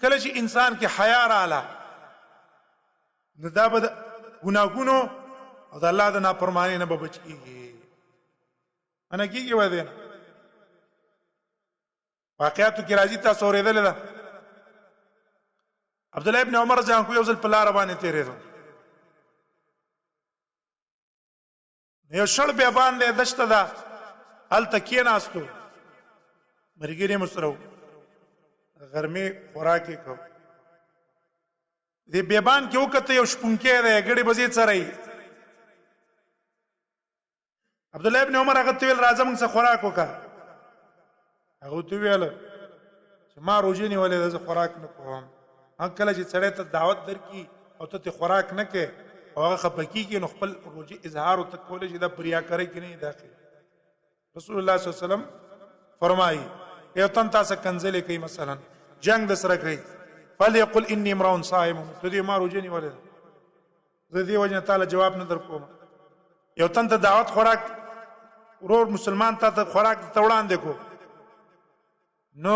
کله چې انسان کې حیا رااله نو دا به د ګناهونو او د الله د نافرمانی نه به بچ کېږي. انا کېږي وای نه واقعاتو کې راځي، تاسو اورېدلې ده عبد الله ابن عمر ځان کو یو ځل په لار باندې تیرېدو، یو شړ بیابان دی، دشته ده، هلته کېناستو، ملګري مو سره و، غرمې خوراک یې کو. دې بیابان کې وکته یو شپونکی دی، ګړې بزې څرئ. عبد الله ابن عمر هغه ته ویل راځه موږ څه خوراک وکړه. هغه ته ویل چې ما روژې نیولې ده، زه خوراک نه کوم. کله چې سړی ته دعوت درکړي او ته خوراک نه کوې او هغه خفه کېږي نو خپل روژې اظهار ورته کولی شي، دا په ریاکارۍ کې نه داخل. رسول الله صلی الله علیه وسلم فرمایي یو تن تاسو کنځلې کوي، مثلا جنگ د سره کوي، فلیقل انی امرؤ صائم، ته دې ما روژې نیولې ده، زه دې وجه نه تعالی جواب نه درکوم. یو تن ته دعوت خوراک ورور مسلمان ته خوراک ته وړاندې کو، نو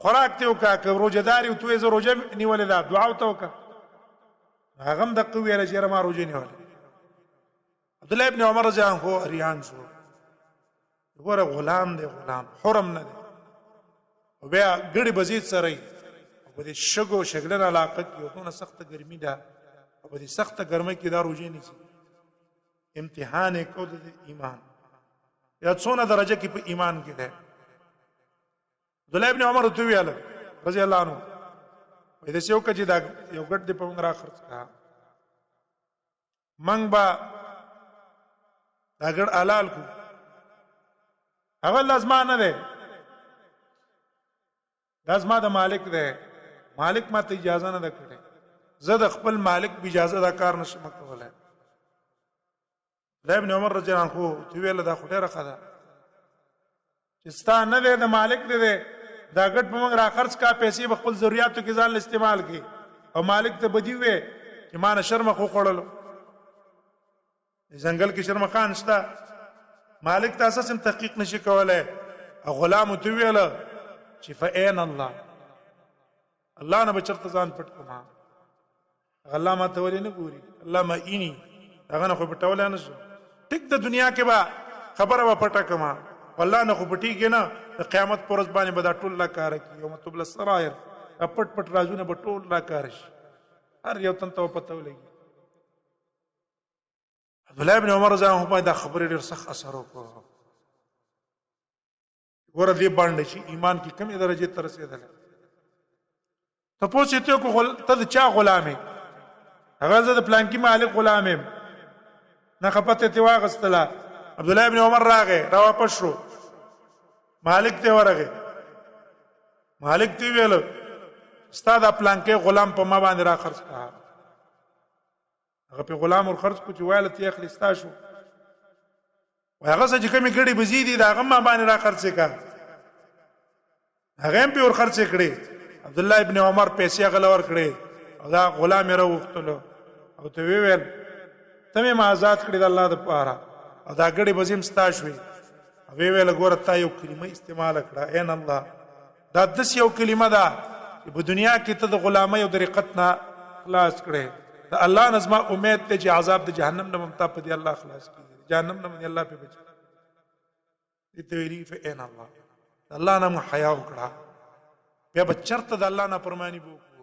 خوراک ته وکړه، که روژهداري ته وایې زه روژه نیولې ده، دعا ورته وکړه. هغه هم دقه وویله چې یاره ما روژې نیولې. عبدالله ابن عمر رضی الله عنه اریان شو، ګوره غلام دی، غلام حرم نه دی، او بیا ګړې بزې څرئ، او په دې شګو شګلن علاقه کې یو څونه سخته ګرمي ده، او په دې سخته ګرمۍ کې دا روژې نیسي. امتحان یې کو د ایمان، یا څونه درجه کې په ایمان کې ده. عبدالله ابن عمر ته ویل رضی الله عنه وایي داسې وکړه چې دا یو ګټ دې په موږ را خرڅ کړه، موږ به دا ګډ حلال کړو. هغه لازما نه دی، دا زما د مالک دی، مالک ما ته اجازه نه ده کړې، زه د خپل مالک به اجازه دا کار نشم کولی. ابن عمر رضی الله عنه ته ویل دا خو ډېره ښه ده چې ستا نه دی، د مالک دی، دا ګډ په موږ را خرڅ کا، پیسې به خپل ضرورتو کې ځان له استعمال کړي، او مالک ته بدي وې چې ما نه شرمخ وخوړلو. ځنګل کې شرمخان شته، مالک ته اساس هم تحقیق نشي کولی. او غلام ته ویل چې فاین الله، الله نه به چېرته ځان پټ کړم، الله ما ته ولې نه ګوري، الله ما ایني، هغه نه خو پټولی نه شم. ټیک د دنیا کې به خبره به پټه کړم، والله نه خو پټېږي نه، د قیامت په ورځ باندې به دا ټول راښکاره کړي، یوم تبلی السرائر، دا پټ پټ رازونه به ټول راښکاره شي، هر یو تن ته به پته ولګي. عبدالله ابن عمر رضی الله عنه باندې دا خبرې ډېر سخت اثر وکړو. ګوره دې باندې چې ایمان کې کمې درجې ته رسېدلی. تپوس یې ته وکړو ته د چا غلام یې؟ هغه زه د پلانکي مالک غلام یم. نه خپته یې واخیستله. عبدالله ابن عمر راغی، را واپس شو، مالک ته ورغی، مالک ته ویل ستا دا پلانکی غلام په ما باندې را خرڅ کړه. هغه په غلام ور خرڅ کړو چې ویله ته یې اخلي ستا شو، وایي هغه څه چې کومې ګړې بزې دي د هغه ما باندې را خرڅې کړه، هغه هم پې ور خرڅې کړې. عبدالله ابن عمر پیسې هغه له ورکړې او دا غلام یې راوغوښتلو او ته ویې ویل ته مې ما آزاد کړې د الله دپاره او دا ګړې بزې هم ستا شوې. ویې ویله ګوره تا یو کلمه استعماله کړه، عین الله، دا داسې یو کلمه ده چې په دنیا کې ته د غلامۍ او د رقت نه خلاص کړې. د الله نه زما امید دی چې عذاب د جهنم نه به تا په دې الله خلاص کړي، جهنم نه به الله پې بچي. دې ته ویلي عین الله، د الله نه مو حیا وکړه، بیا به چېرته د الله نافرماني به وکړو.